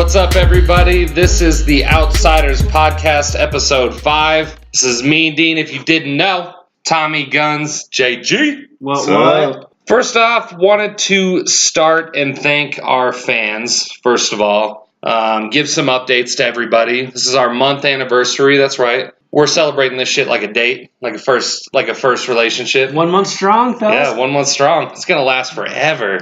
What's up, everybody? This is the Outsiders Podcast, Episode 5. This is me, Dean, if you didn't know. Tommy Guns, JG. What? First off, wanted to start and thank our fans, first of all. Give some updates to everybody. This is our month anniversary, that's right. We're celebrating this shit like a date, like a first relationship. 1 month strong, fellas? Yeah, 1 month strong. It's going to last forever.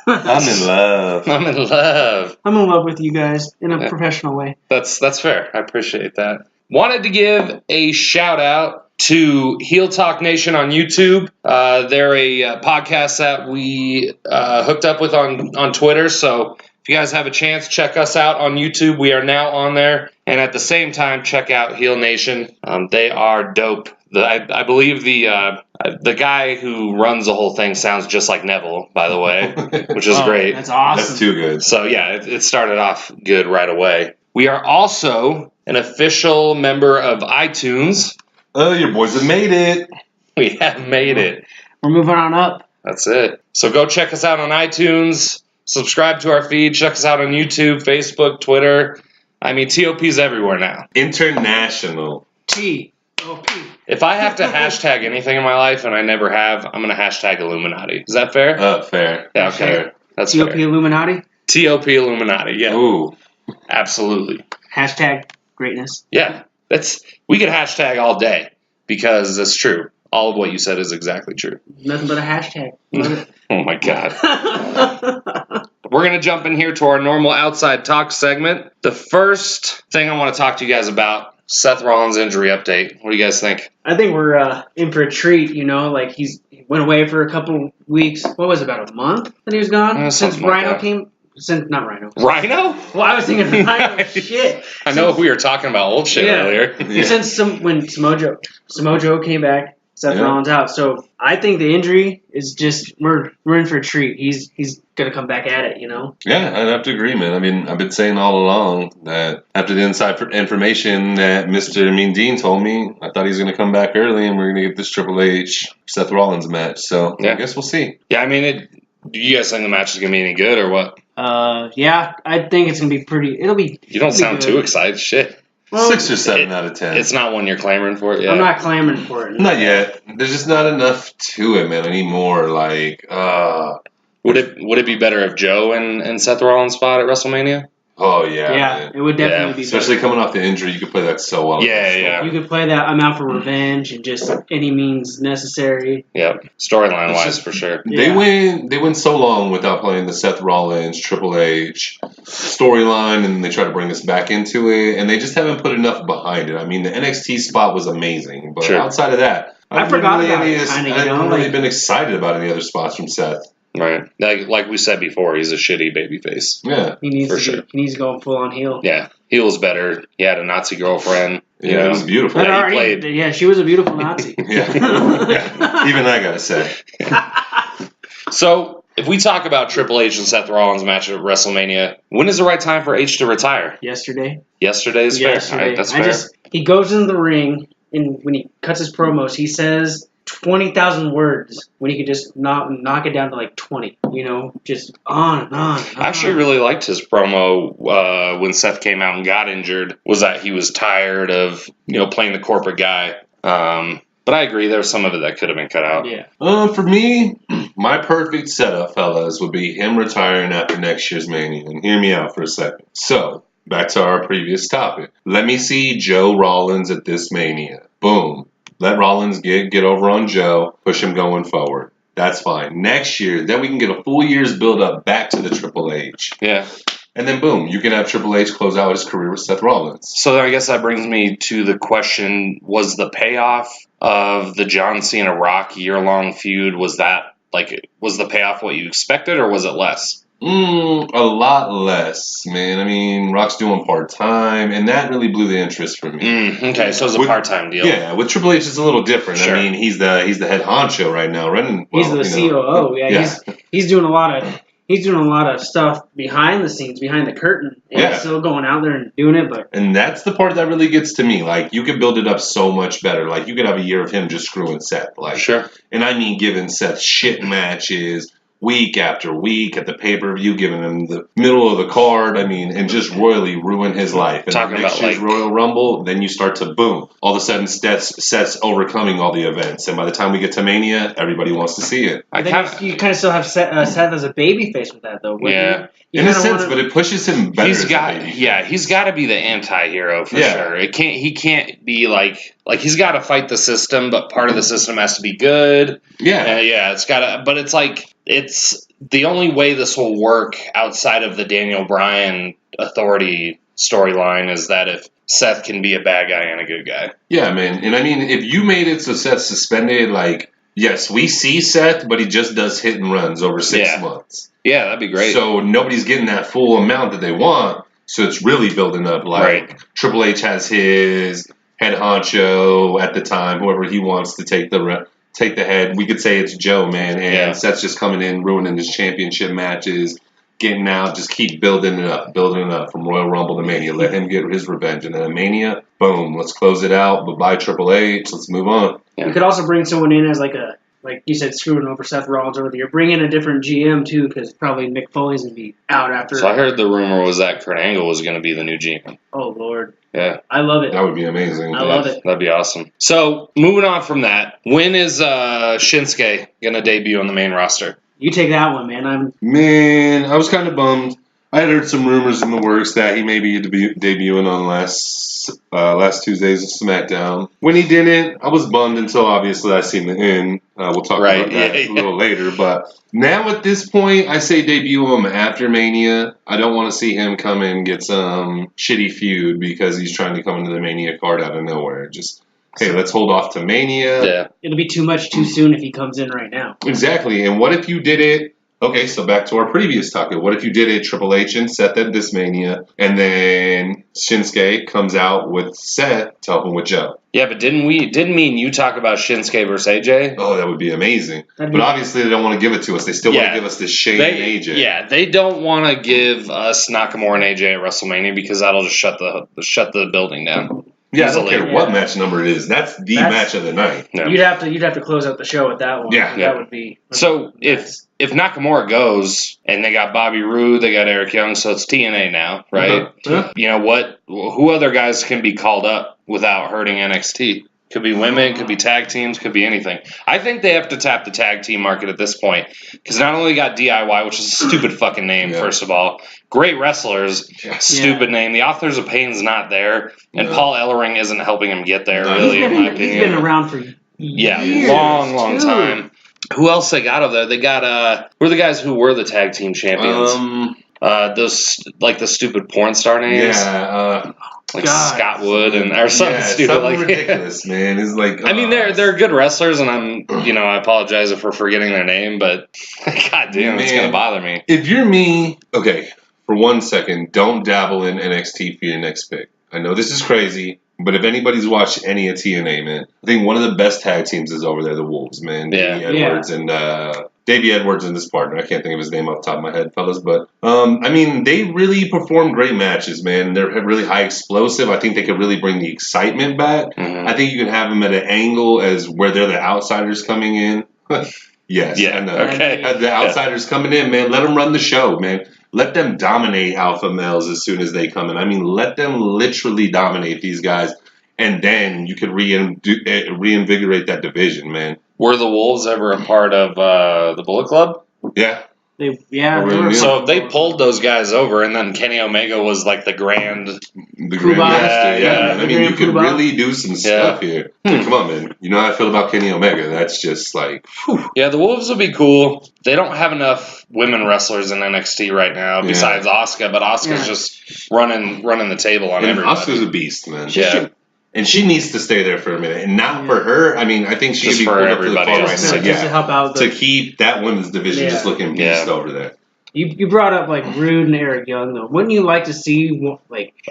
I'm in love. I'm in love. I'm in love with you guys in a professional way. That's fair. I appreciate that. Wanted to give a shout out to Heel Talk Nation on YouTube. They're a podcast that we hooked up with on Twitter. So if you guys have a chance, check us out on YouTube. We are now on there. And at the same time, check out Heel Nation. They are dope. I believe the guy who runs the whole thing sounds just like Neville, by the way, which is great. That's awesome. That's too good. So yeah, it started off good right away. We are also an official member of iTunes. Oh, your boys have made it. We have made it. We're moving on up. That's it. So go check us out on iTunes. Subscribe to our feed. Check us out on YouTube, Facebook, Twitter. I mean, TOP's everywhere now. International. T-O-P. If I have to hashtag anything in my life, and I never have, I'm going to hashtag Illuminati. Is that fair? Fair. Yeah, okay. Fair. That's T-O-P fair. Illuminati. T.O.P. Illuminati, yeah. Ooh. Absolutely. Hashtag greatness. Yeah. We could hashtag all day because that's true. All of what you said is exactly true. Nothing but a hashtag. Love it. Oh, my God. We're going to jump in here to our normal outside talk segment. The first thing I want to talk to you guys about, Seth Rollins injury update. What do you guys think? I think we're in for a treat, you know, like he went away for a couple weeks. What was it, about a month that he was gone? Since something like Rhino that. came. Not Rhino. Rhino? Well, I was thinking Rhino. Shit. I know we were talking about old shit earlier. Yeah. Since when Samoa came back, Seth Rollins out. So I think the injury is just we're in for a treat. He's gonna come back at it, you know. Yeah, I'd have to agree, man. I mean, I've been saying all along that after the inside information that Mr. Mean Dean told me, I thought he was going to come back early and we're going to get this Triple H Seth Rollins match. So Yeah. I guess we'll see. Yeah, I mean, do you guys think the match is going to be any good or what? Yeah, I think it's gonna be pretty. You don't sound too excited. Shit. Well, 6 or 7 out of 10. It's not one you're clamoring for it yet. I'm not clamoring for it. Not yet. There's just not enough to it, man. I need more, like, Would it be better if Joe and Seth Rollins fought at WrestleMania? oh, yeah. Yeah, man. it would definitely Yeah, be Especially better. coming off the injury, you could play that so well. Yeah. You could play that I'm out for revenge and just any means necessary. Yep. Storyline It's wise, just- for sure. They Yeah. went so long without playing the Seth Rollins, Triple H storyline, and they try to bring us back into it, and they just haven't put enough behind it. I mean, the NXT spot was amazing, but Sure. outside of that, I forgot about it, kinda, you I know, haven't really like- been excited about any other spots from Seth. Right. Like we said before, he's a shitty babyface. Yeah, He needs For to sure. he needs to go full on heel. Yeah. He was better. He had a Nazi girlfriend. You yeah, know? it was beautiful. But Yeah, he already, played. yeah, she was a beautiful Nazi. Yeah. Even I gotta say, So, if we talk about Triple H and Seth Rollins match at WrestleMania, when is the right time for H to retire? Yesterday. Yesterday is fair. All right, that's fair. He goes in the ring and when he cuts his promos, he says 20,000 words when he could just knock it down to like 20. You know, just on and on. And I actually really liked his promo when Seth came out and got injured. Was that he was tired of playing the corporate guy. But I agree, there was some of it that could have been cut out. Yeah. for me, my perfect setup, fellas, would be him retiring after next year's Mania. And hear me out for a second. So, back to our previous topic. Let me see Joe Rollins at this Mania. Boom. Let Rollins get over on Joe, push him going forward. That's fine. Next year, then we can get a full year's build up back to the Triple H. Yeah. And then boom, you can have Triple H close out his career with Seth Rollins. So I guess that brings me to the question, was the payoff of the John Cena Rock year-long feud, was the payoff what you expected or was it less? A lot less, man. I mean, Rock's doing part-time, and that really blew the interest for me. Okay, so it's a part-time deal. Yeah, with Triple H, it's a little different. Sure. I mean, he's the head honcho right now, running. He's the COO. Yeah. He's doing a lot of stuff behind the scenes, behind the curtain, and he's still going out there and doing it. And that's the part that really gets to me. Like, you could build it up so much better. Like, you could have a year of him just screwing Seth. Like, Sure. And I mean, giving Seth shit matches, week after week at the pay-per-view, giving him the middle of the card, and just royally ruin his life. And Talking next about, year's Royal Rumble, then you start to boom. All of a sudden, Seth's overcoming all the events. And by the time we get to Mania, everybody wants to see it. You kind of still have Seth as a baby face with that, though. Yeah. In a sense, but it pushes him better as a baby face. He's got to be the anti-hero for sure. He can't be like he's got to fight the system, but part of the system has to be good. Yeah. It's got to, but it's like, it's the only way this will work outside of the Daniel Bryan authority storyline is that if Seth can be a bad guy and a good guy. Yeah, man. And if you made it so Seth's suspended, yes, we see Seth, but he just does hit and runs over 6 months. Yeah, that'd be great. So nobody's getting that full amount that they want. So it's really building up. Triple H has his head honcho at the time, whoever he wants to take the head. We could say it's Joe, man. And Seth's just coming in, ruining his championship matches, getting out, just keep building it up from Royal Rumble to Mania. Let him get his revenge. And then at Mania, boom, let's close it out. Bye-bye Triple H. Let's move on. Yeah. You could also bring someone in as like you said, screwing over Seth Rollins over the year. Bring in a different GM, too, because probably Mick Foley's going to be out after. So I heard the rumor was that Kurt Angle was going to be the new GM. Oh, Lord. Yeah. I love it. That would be amazing. I love it. That'd be awesome. So, moving on from that, when is Shinsuke going to debut on the main roster? You take that one, man. Man, I was kind of bummed. I had heard some rumors in the works that he may be debuting on last Tuesday's SmackDown. When he didn't, I was bummed until obviously I seen the end. We'll talk about that a little later. But now at this point, I say debut him after Mania. I don't want to see him come in and get some shitty feud because he's trying to come into the Mania card out of nowhere. Just, hey, let's hold off to Mania. Yeah. It'll be too much too soon if he comes in right now. Exactly. And what if you did it? Okay, so back to our previous topic. What if you did it Triple H and Seth at this Mania, and then Shinsuke comes out with Seth to help him with Joe? Yeah, but didn't me and you talk about Shinsuke versus AJ? Oh, that would be amazing. But obviously they don't want to give it to us. They still want to give us this Shane and AJ. Yeah, they don't want to give us Nakamura and AJ at WrestleMania because that'll just shut the building down. Yeah, I don't care what match number it is. That's the match of the night. Yeah. You'd have to close out the show with that one. Yeah, that would be. So if Nakamura goes and they got Bobby Roode, they got Eric Young, so it's TNA now, right? Uh-huh. You know what? Who other guys can be called up without hurting NXT? Could be women, could be tag teams, could be anything. I think they have to tap the tag team market at this point because not only got DIY, which is a stupid fucking name, first of all, great wrestlers, stupid name. The Authors of Pain's not there, and Paul Ellering isn't helping him get there, really, in my opinion. He's been around for years, long time. Who else they got over there? They got who are the guys who were the tag team champions? Those the stupid porn star names. Yeah. Scott Wood or something stupid something ridiculous, man. It's like I mean they're good wrestlers, and I apologize if we're forgetting their name, but god damn, it's gonna bother me. If you're me, okay, for 1 second, don't dabble in NXT for your next pick. I know this is crazy, but if anybody's watched any of TNA, man, I think one of the best tag teams is over there, the Wolves, man. Davey Edwards and his partner. I can't think of his name off the top of my head, fellas. But, they really perform great matches, man. They're really high explosive. I think they could really bring the excitement back. Mm-hmm. I think you can have them at an angle as where they're the outsiders coming in. Yes. Yeah. I know. Okay. The outsiders coming in, man. Let them run the show, man. Let them dominate alpha males as soon as they come in. Let them literally dominate these guys. And then you could reinvigorate that division, man. Were the Wolves ever a part of the Bullet Club? Yeah. So they pulled those guys over, and then Kenny Omega was like the grand master. Yeah. You could really do some stuff here. So come on, man. You know how I feel about Kenny Omega. That's just like, whew. Yeah, the Wolves would be cool. They don't have enough women wrestlers in NXT right now besides Asuka, but Asuka's just running the table on everybody. Asuka's a beast, man. Yeah. And she needs to stay there for a minute. And not for her. I think she could be pulled up to the car right now. To help out to keep that women's division just looking beast over there. You brought up Roode and Eric Young, though. Wouldn't you like to see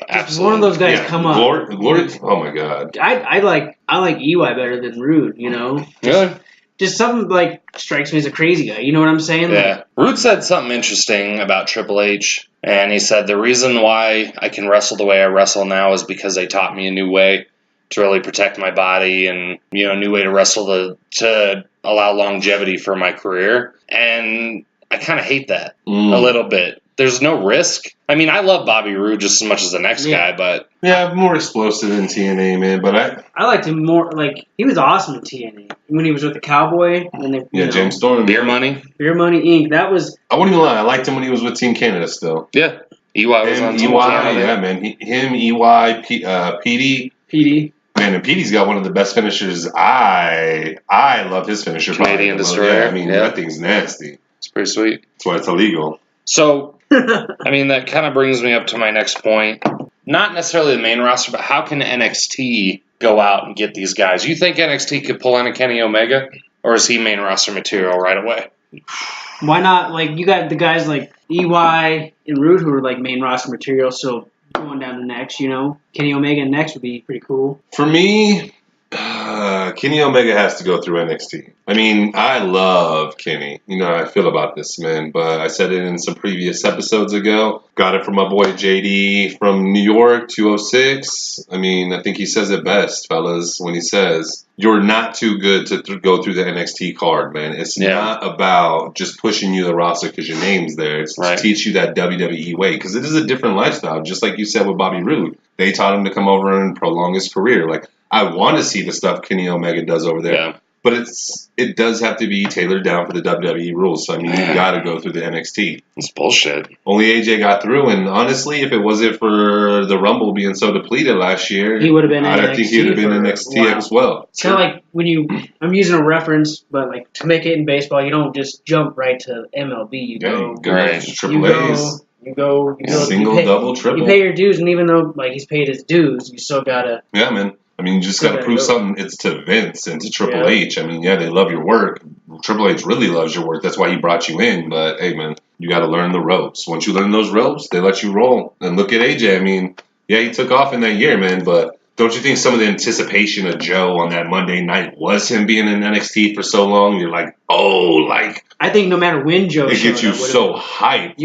just one of those guys come up? Glory, oh my God. I like EY better than Roode, you know? Really? Just something strikes me as a crazy guy. You know what I'm saying? Yeah. Roode said something interesting about Triple H. And he said, the reason why I can wrestle the way I wrestle now is because they taught me a new way to really protect my body and, a new way to wrestle to allow longevity for my career. And I kind of hate that a little bit. The's no risk. I mean, I love Bobby Roode just as much as the next guy, but yeah, more explosive in TNA, man. But I liked him more. Like he was awesome in TNA when he was with the Cowboy and James Storm, Beer Money Inc. That was. I wouldn't even lie. I liked him when he was with Team Canada still. Yeah, EY was on Team Canada. Yeah, man. EY, PD. Man, and Petey's got one of the best finishers. I love his finisher. Canadian Destroyer. Yeah, I mean, that thing's nasty. It's pretty sweet. That's why it's illegal. So, I mean, that kind of brings me up to my next point. Not necessarily the main roster, but how can NXT go out and get these guys? You think NXT could pull in a Kenny Omega? Or is he main roster material right away? Why not? Like, you got the guys like EY and Roode who are like main roster material, so going down to next, Kenny Omega next would be pretty cool. For me, Kenny Omega has to go through NXT. I mean, I love Kenny. You know how I feel about this man, but I said it in some previous episodes ago. Got it from my boy JD from New York, 206. I mean, I think he says it best, fellas, when he says, you're not too good to go through the NXT card, man. It's not about just pushing you the roster because your name's there. It's to teach you that WWE way, because it is a different lifestyle, just like you said with Bobby Roode. They taught him to come over and prolong his career. Like, I want to see the stuff Kenny Omega does over there, but it does have to be tailored down for the WWE rules. So, I mean, you got to go through the NXT. It's bullshit. Only AJ got through, and honestly, if it wasn't for the Rumble being so depleted last year, he would have been. I think he would have been NXT as well. It's kind of like when I'm using a reference, but like to make it in baseball, you don't just jump right to MLB. You go to Triple A's. You go single, double, triple. You pay your dues, and even though like he's paid his dues, you still gotta. Yeah, man. I mean, you just got to prove something. It's to Vince and to Triple H. I mean, they love your work. Triple H really loves your work. That's why he brought you in. But, hey, man, you got to learn the ropes. Once you learn those ropes, they let you roll. And look at AJ. I mean, he took off in that year, man. But don't you think some of the anticipation of Joe on that Monday night was him being in NXT for so long? You're like, I think no matter when Joe it gets you so hyped.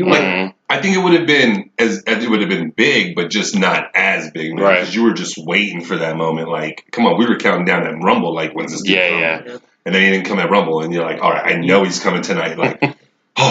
I think it would have been it would have been big, but just not as big, man. Because you were just waiting for that moment. Like, come on, we were counting down at Rumble. Like, when's this dude coming? And then he didn't come at Rumble, and you're like, all right, I know he's coming tonight. Like,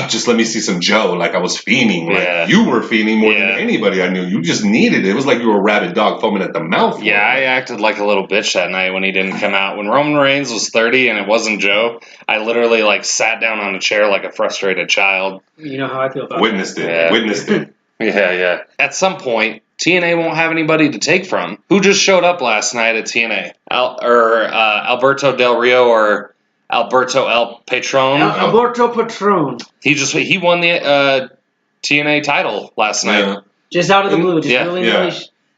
just let me see some Joe. Like, I was fiending. Like, you were fiending more than anybody I knew. You just needed it. It was like you were a rabid dog foaming at the mouth. Yeah, I acted like a little bitch that night when he didn't come out. When Roman Reigns was 30 and it wasn't Joe, I literally like sat down on a chair like a frustrated child. You know how I feel about Witnessed it. Yeah. At some point, TNA won't have anybody to take from. Who just showed up last night at TNA? Alberto Del Rio or Alberto El Patron? Alberto Patron. He won the TNA title last night. Just out of the blue.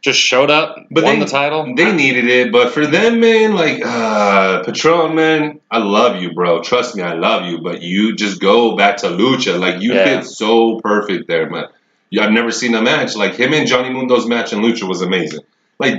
Just showed up, won the title. They needed it, but for them, man, like, Patron, man, I love you, bro. Trust me, I love you, but you just go back to Lucha. Like, you fit so perfect there, man. I've never seen a match. Like, him and Johnny Mundo's match in Lucha was amazing. Like, I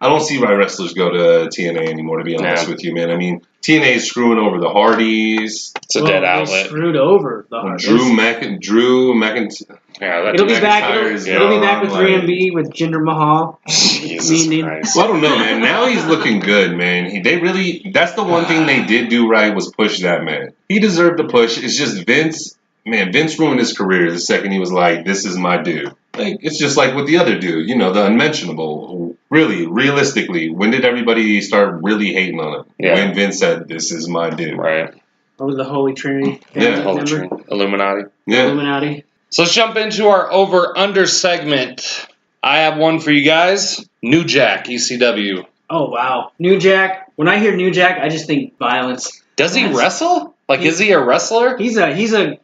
don't see why wrestlers go to TNA anymore, to be honest with you, man. I mean, TNA is screwing over the Hardys. It's a dead outlet. They screwed over the Hardys. Drew McIntyre. Yeah, it'll be back with 3MB with Jinder Mahal. Jesus Christ. Well, I don't know, man. Now he's looking good, man. That's the one thing they did do right was push that man. He deserved a push. It's just Vince. Man, Vince ruined his career the second he was like, this is my dude. Like, it's just like with the other dude, the unmentionable. Really, realistically, when did everybody start really hating on him? Yeah. When Vince said, this is my dude. Right. Oh, the Holy Trinity. Holy Trinity. Illuminati. Yeah. Illuminati. So let's jump into our over-under segment. I have one for you guys. New Jack, ECW. Oh, wow. New Jack. When I hear New Jack, I just think violence. Does he wrestle? Like, is he a wrestler? He's a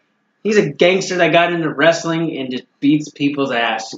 gangster that got into wrestling and just beats people's ass.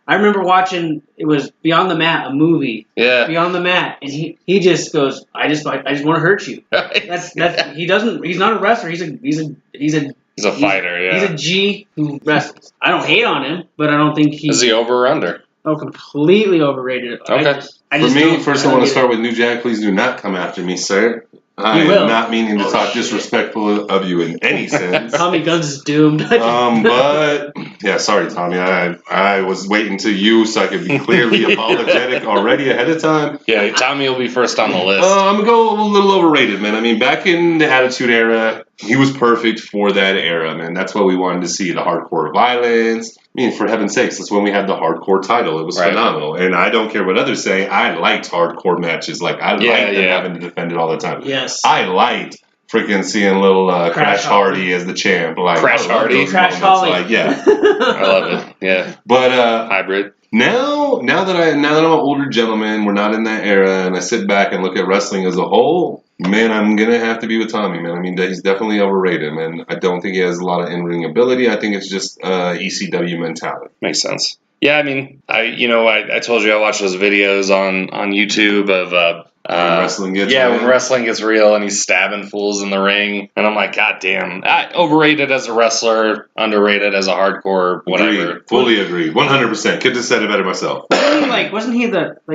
I remember watching, it was Beyond the Mat, a movie. Yeah. Beyond the Mat, and he just goes, I just want to hurt you. He's not a wrestler. He's a fighter. Yeah. He's a G who wrestles. I don't hate on him, but I don't think Is he over or under? Oh, completely overrated. Okay. For me, first I want to start with New Jack. Please do not come after me, sir. I He am will. not meaning to talk disrespectful of you in any sense. Tommy Guns is doomed. But yeah, sorry, Tommy. I was waiting to you so I could be clearly apologetic already ahead of time. Yeah, Tommy will be first on the list. I'm gonna go a little overrated, man. I mean, back in the Attitude Era, he was perfect for that era, man. That's what we wanted to see, the hardcore violence. I mean, for heaven's sakes, that's when we had the hardcore title. It was phenomenal. And I don't care what others say, I liked hardcore matches. Like, I liked them having to defend it all the time. Yes. I liked freaking seeing little Crash Hardy as the champ. Like, Crash Hardy? Crash Holly. Like, yeah. I love it. Yeah. But hybrid. Now that I'm an older gentleman, we're not in that era, and I sit back and look at wrestling as a whole, man, I'm gonna have to be with Tommy, man. I mean, he's definitely overrated, man. I don't think he has a lot of in-ring ability. I think it's just ECW mentality. Makes sense. Yeah, I mean, I told you I watched those videos on YouTube of when wrestling gets real. real. When wrestling gets real and he's stabbing fools in the ring, and I'm like, God damn, overrated as a wrestler, underrated as a hardcore, whatever. Agreed. Fully agree. 100%. Couldn't have said it better myself. Wasn't he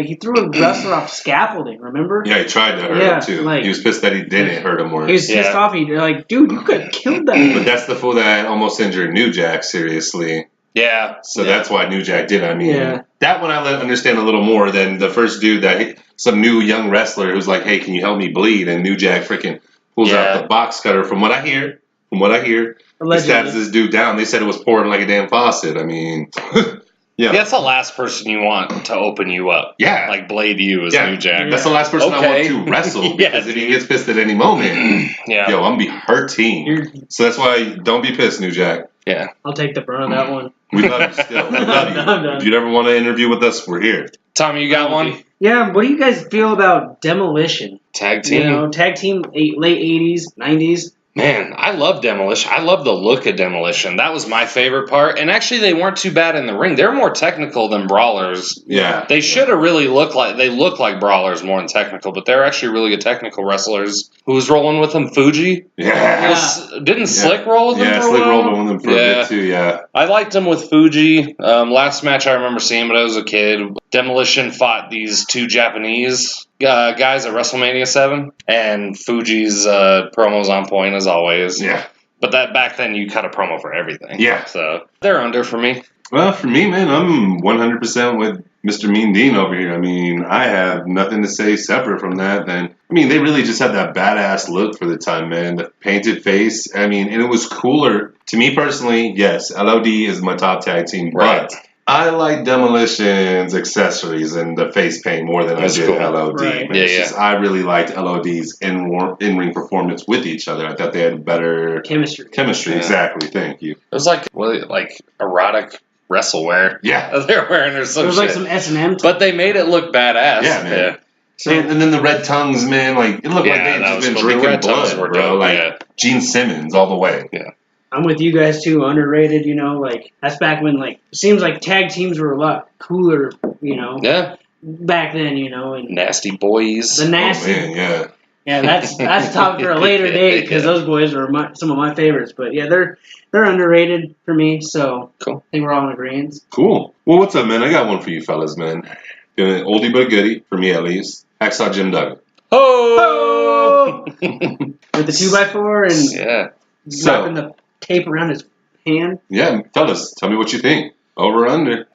he threw a wrestler off scaffolding? Remember? Yeah, he tried to hurt him too. He was pissed that he didn't hurt him more. He was pissed off. He's like, dude, you could have killed that. But that's the fool that almost injured New Jack seriously. Yeah. So that's why New Jack did. I mean, that one I understand a little more than the first dude that some new young wrestler who's like, hey, can you help me bleed? And New Jack freaking pulls out the box cutter. From what I hear, he stabs this dude down. They said it was pouring like a damn faucet. I mean, yeah. That's the last person you want to open you up. Yeah. Like blade you as New Jack. That's the last person I want to wrestle. Because if he gets pissed at any moment, yo, I'm going to be hurting. So that's why don't be pissed, New Jack. Yeah. I'll take the brunt of that one. We love you still. We love you. If you ever want to interview with us, we're here. Tommy, you got one? Yeah, what do you guys feel about Demolition? Tag team? Tag team, late 80s, 90s. Man, I love Demolition. I love the look of Demolition. That was my favorite part. And actually, they weren't too bad in the ring. They're more technical than brawlers. Yeah. They should have really looked like brawlers more than technical, but they're actually really good technical wrestlers. Who was rolling with them? Fuji? Yeah. Didn't Slick roll with them for a while? Yeah, Slick rolled with them for a bit too, yeah. I liked him with Fuji. Last match I remember seeing, but I was a kid. Demolition fought these two Japanese guys at WrestleMania 7, and Fuji's promos on point as always. Yeah. But that back then you cut a promo for everything. Yeah. So they're under for me. Well, for me, man, I'm 100% with Mr. Mean Dean over here. I mean, I have nothing to say separate from that. They really just had that badass look for the time, man. The painted face. I mean, and it was cooler. To me personally, yes, LOD is my top tag team, but I like Demolition's accessories and the face paint more than I did LOD. Right. I really liked LOD's in-ring performance with each other. I thought they had better chemistry. Exactly. Thank you. It was like erotic wrestlwear. Yeah. They're wearing or some shit. It was like some S&M. But they made it look badass. Yeah, man. So, and then the red tongues, man, it looked like they had just been drinking blood, bro. Gene Simmons all the way. Yeah. I'm with you guys too. Underrated, that's back when it seems like tag teams were a lot cooler, Yeah. Back then, and Nasty Boys. The Nasty. Oh, man, yeah. Yeah, that's a topic for a later date because those boys are some of my favorites. But yeah, they're underrated for me. So cool. I think we're all in agreement. Cool. Well, what's up, man? I got one for you fellas, man. Oldie but goodie for me at least. Hacksaw Jim Duggan. Oh! With the 2x4 and wrapping the tape around his hand. Yeah, fellas, tell me what you think. Over or under?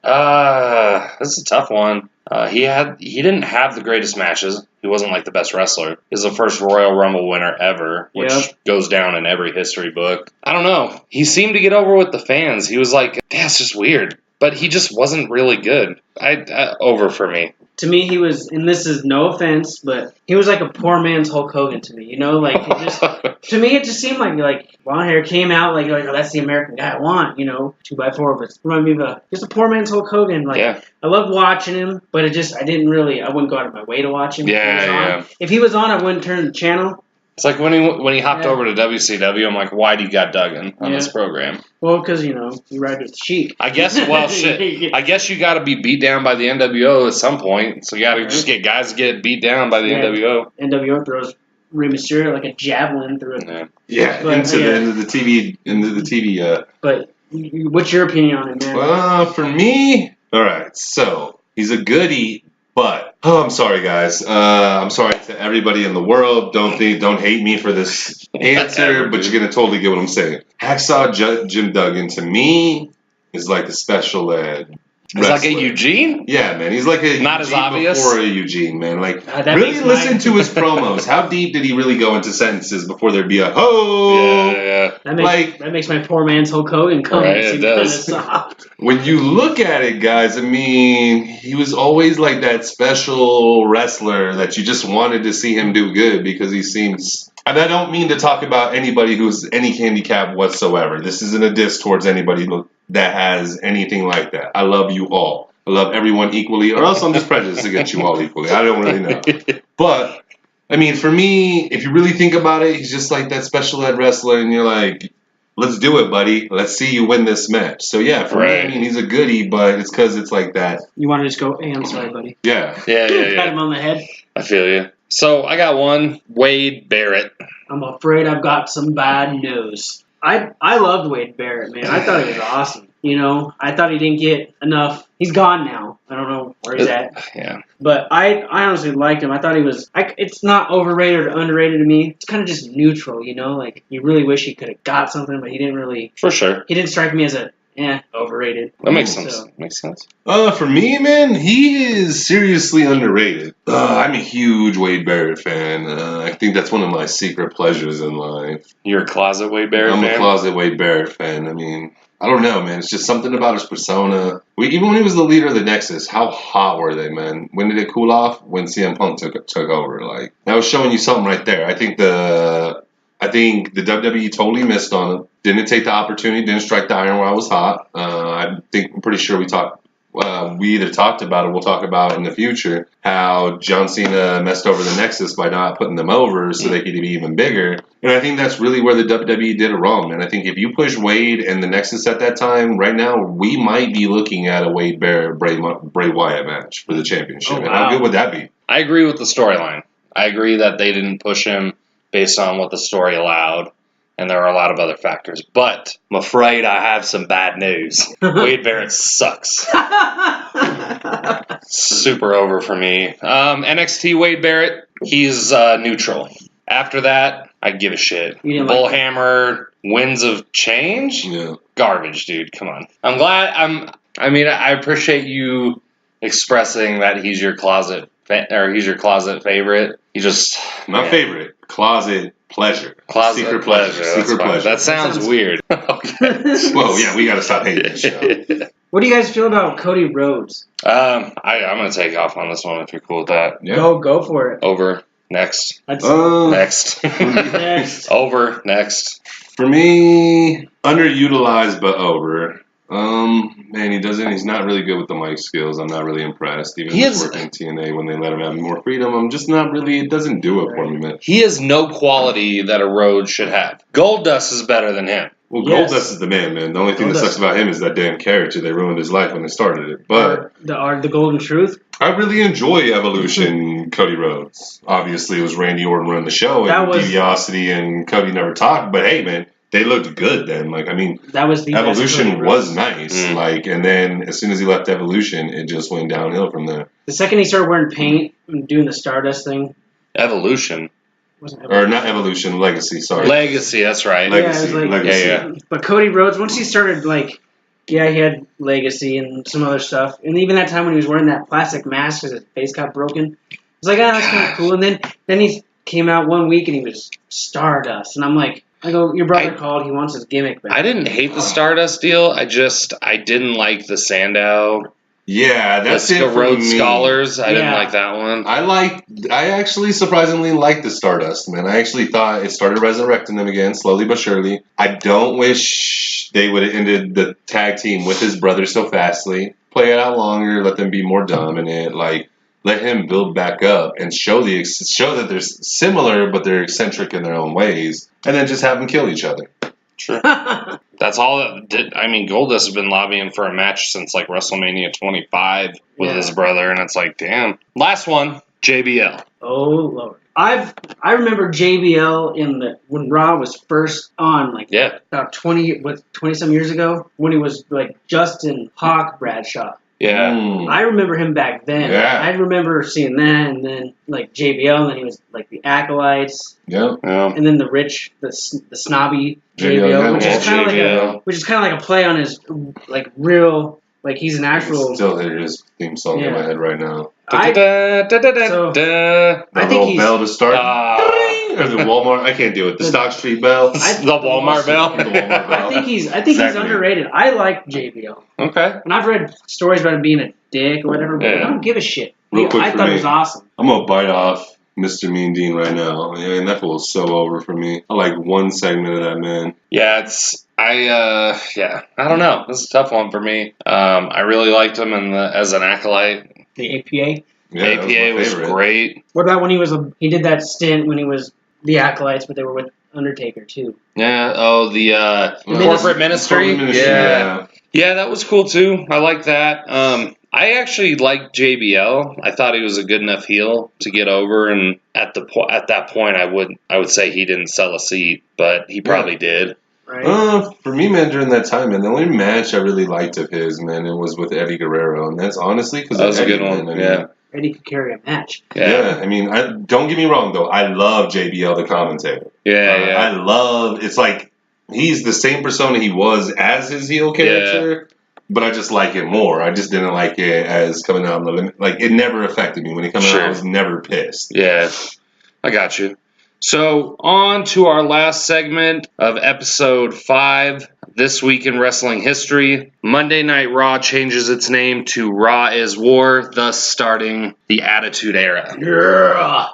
This is a tough one. He didn't have the greatest matches. He wasn't the best wrestler. He's the first Royal Rumble winner ever, which goes down in every history book. I don't know. He seemed to get over with the fans. He was it's just weird. But he just wasn't really good. Over for me. To me, he was, and this is no offense, but he was like a poor man's Hulk Hogan to me. To me, it just seemed like blonde hair came out oh, that's the American guy I want. 2x4, but reminded me of just a poor man's Hulk Hogan. I loved watching him, but I wouldn't go out of my way to watch him. If he was on, I wouldn't turn the channel. It's like when he hopped over to WCW, I'm like, why do you got Duggan on this program? Well, because, you ride with the sheep. I guess, shit. I guess you got to be beat down by the NWO at some point. So you got to just get guys to get beat down by the NWO. NWO throws Rey Mysterio like a javelin through it. Yeah, but, into the end of the TV. But what's your opinion on it, man? Well, for me, all right, so he's a goodie, But I'm sorry, guys. I'm sorry to everybody in the world. Don't hate me for this answer, but you're gonna totally get what I'm saying. Hacksaw Jim Duggan to me is like a special ed. He's like a Eugene? Yeah, man. He's like a Not Eugene as obvious. before a Eugene, man. Like, really listen to his promos. How deep did he really go into sentences before there'd be a ho? Yeah. That makes my poor man's Hulk Hogan come. Right, it does. When you look at it, guys, I mean, he was always like that special wrestler that you just wanted to see him do good because he seems... And I don't mean to talk about anybody who's any handicap whatsoever. This isn't a diss towards anybody that has anything like that. I love you all. I love everyone equally, or else I'm just prejudiced against you all equally. I don't really know. But, I mean, for me, if you really think about it, he's just like that special ed wrestler, and you're like, let's do it, buddy. Let's see you win this match. So, yeah, for me, I mean, he's a goodie, but it's because it's like that. You want to just go, hey, I'm sorry, buddy. Yeah. Pat him on the head. I feel you. So, I got one. Wade Barrett. I'm afraid I've got some bad news. I loved Wade Barrett, man. I thought he was awesome. You know, I thought he didn't get enough. He's gone now. I don't know where he's at. Yeah. But I honestly liked him. I thought he was... it's not overrated or underrated to me. It's kind of just neutral, you know? Like, you really wish he could have got something, but he didn't really... For sure. He didn't strike me as overrated. That makes sense. Makes sense. For me, man, he is seriously underrated. I'm a huge Wade Barrett fan. I think that's one of my secret pleasures in life. You're a closet Wade Barrett fan? I'm a closet Wade Barrett fan. I mean, I don't know, man. It's just something about his persona. Even when he was the leader of the Nexus, how hot were they, man? When did it cool off? When CM Punk took over. Like, that was showing you something right there. I think the WWE totally missed on him. Didn't take the opportunity. Didn't strike the iron while it was hot. I'm pretty sure we either talked about it. We'll talk about in the future how John Cena messed over the Nexus by not putting them over so they could be even bigger. And I think that's really where the WWE did it wrong, man. I think if you push Wade and the Nexus at that time, right now we might be looking at a Wade Barrett Bray Wyatt match for the championship. Oh, wow. And how good would that be? I agree with the storyline. I agree that they didn't push him based on what the story allowed, and there are a lot of other factors. But I'm afraid I have some bad news. Wade Barrett sucks. Super over for me. NXT Wade Barrett, he's neutral. After that, I give a shit. Bullhammer, Winds of Change? Yeah. Garbage, dude. Come on. I'm glad. I appreciate you expressing that he's your closet favorite. He just favorite. Closet pleasure. Secret pleasure. Secret pleasure. That sounds weird. Okay. Well, yeah, we got to stop hating this show. What do you guys feel about Cody Rhodes? I'm going to take off on this one if you're cool with that. Yeah. Go for it. Over. Next. Next. Next. Over. Next. For me, underutilized but over. Man, he's not really good with the mic skills. I'm not really impressed. Even working TNA when they let him have more freedom, I'm just not really, it doesn't do it for me, man. He has no quality that a Roode should have. Goldust is better than him. Well, Goldust is the man. The only thing that sucks about him is that damn character. They ruined his life when they started it. But the Golden Truth. I really enjoy Evolution. Cody Rhodes. Obviously, it was Randy Orton running the show, and DiBiase and Cody never talked. But hey, man, they looked good then. That was the Evolution was nice. And then as soon as he left Evolution, it just went downhill from there. The second he started wearing paint and doing the Stardust thing. Evolution. Or not Evolution, Legacy, sorry. Legacy, that's right. Legacy. Yeah. But Cody Rhodes, once he started, he had Legacy and some other stuff. And even that time when he was wearing that plastic mask because his face got broken, I was like, that's kind of cool. And then he came out one week and he was Stardust. And I'm like, your brother called, he wants his gimmick back. I didn't hate the Stardust deal. I didn't like the Sandow. Yeah, that's the it for Rhodes me. Scholars. I didn't like that one. I actually surprisingly liked the Stardust, man. I actually thought it started resurrecting them again, slowly but surely. I don't wish they would have ended the tag team with his brother so fastly. Play it out longer, let them be more dominant, let him build back up and show that they're similar, but they're eccentric in their own ways, and then just have them kill each other. Sure. That's all that did. I mean, Goldust has been lobbying for a match since WrestleMania 25 with his brother, and it's like, damn. Last one, JBL. Oh Lord, I remember JBL when Raw was first on, about 20 some years ago, when he was Justin Hawk Bradshaw. Yeah. I remember him back then. Yeah. I remember seeing that, and then like JBL, and then he was like the Acolytes, Yep. Yeah. and then the rich, the snobby JBL, JBL, which yeah, is kind of JBL. like a play on his like real, like he's an I actual. still hear his theme song in my head right now. I Da, da, da, da, so- da. I The think little he's- bell to start. Ah. Or the Walmart. I can't do it. The Stock Street bell. The Walmart bell. The Walmart bell. I think he's Exactly. underrated. I like JBL, Okay. and I've read stories about him being a dick or whatever, but Yeah. I don't give a shit. Real quick I for thought me. it was awesome. I'm gonna bite off Mr. Mean Dean right now. Man, that fool's so over for me. I like one segment of that man. Yeah, I don't know. This is a tough one for me. I really liked him as an acolyte. The APA. Yeah, that APA my was favorite. great. What about when he did that stint when he was the Acolytes, but they were with Undertaker too. Yeah. Oh, the corporate ministry. Corporate ministry, Yeah. Yeah, that was cool too. I like that. I actually liked JBL. I thought he was a good enough heel to get over, and at that point, I would say he didn't sell a seat, but he probably did. Right. For me, man, during that time, man, the only match I really liked of his, man, it was with Eddie Guerrero, and that's honestly because That was Eddie, a good one. man. I mean, Yeah. Eddie could carry a match. Yeah, I mean, don't get me wrong though. I love JBL the commentator. Yeah. I love. It's like he's the same persona he was as his heel character, but I just like it more. I just didn't like it as coming out on the limit. Like it never affected me when it came out. I was never pissed. Yeah, I got you. So on to our last segment of episode 5. This week in wrestling history, Monday Night Raw changes its name to Raw is War, thus starting the Attitude Era. Yeah.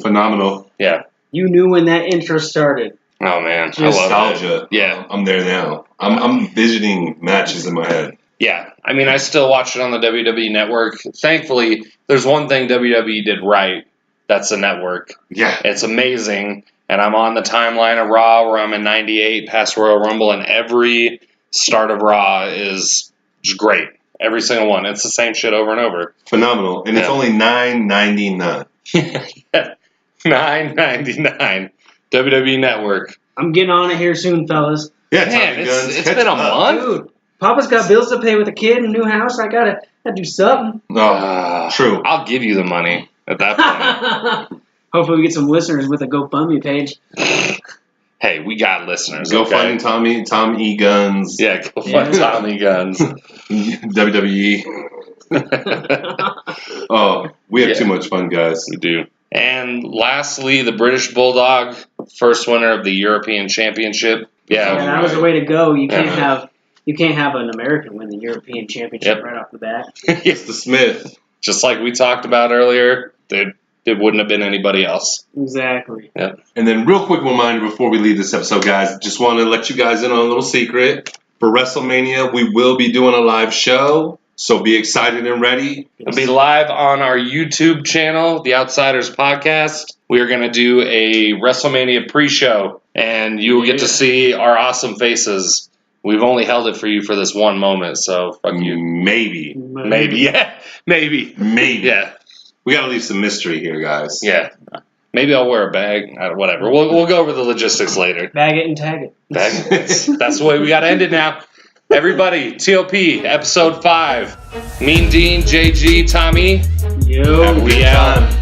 Phenomenal. Yeah. You knew when that intro started. Oh man, I love it. Nostalgia. Yeah. I'm there now. I'm envisioning matches in my head. Yeah, I mean, I still watch it on the WWE Network. Thankfully, there's one thing WWE did right. That's the network. Yeah. It's amazing. And I'm on the timeline of Raw where I'm in 98 past Royal Rumble, and every start of Raw is just great. Every single one. It's the same shit over and over. Phenomenal. And it's only $9.99. $9.99. WWE Network. I'm getting on it here soon, fellas. Yeah, Man, Tommy Guns, it's catch been a up. month. Dude, Papa's got bills to pay with a kid and a new house. I gotta do something. Oh, true. I'll give you the money at that point. Hopefully we get some listeners with a GoFundMe page. Hey, we got listeners. Go okay? find Tom E. Guns. Yeah, go find Tommy Guns. WWE. Oh, we have too much fun, guys. We do. And lastly, the British Bulldog, first winner of the European Championship. Yeah, Yeah, that was the way to go. You can't Yeah. have an American win the European Championship right off the bat. It's the Smith. just like we talked about earlier, it wouldn't have been anybody else. Exactly. Yeah. And then real quick reminder before we leave this episode, guys, just want to let you guys in on a little secret. For WrestleMania, we will be doing a live show, so be excited and ready. It'll be live on our YouTube channel, The Outsiders Podcast. We are going to do a WrestleMania pre-show, and you will get to see our awesome faces. We've only held it for you for this one moment, so fuck you. Maybe. Maybe, yeah. Maybe. Yeah. We got to leave some mystery here, guys. Yeah. Maybe I'll wear a bag. Whatever. We'll go over the logistics later. Bag it and tag it. That's the way we got to end it now. Everybody, TOP, episode 5. Mean Dean, JG, Tommy. Yo. We out.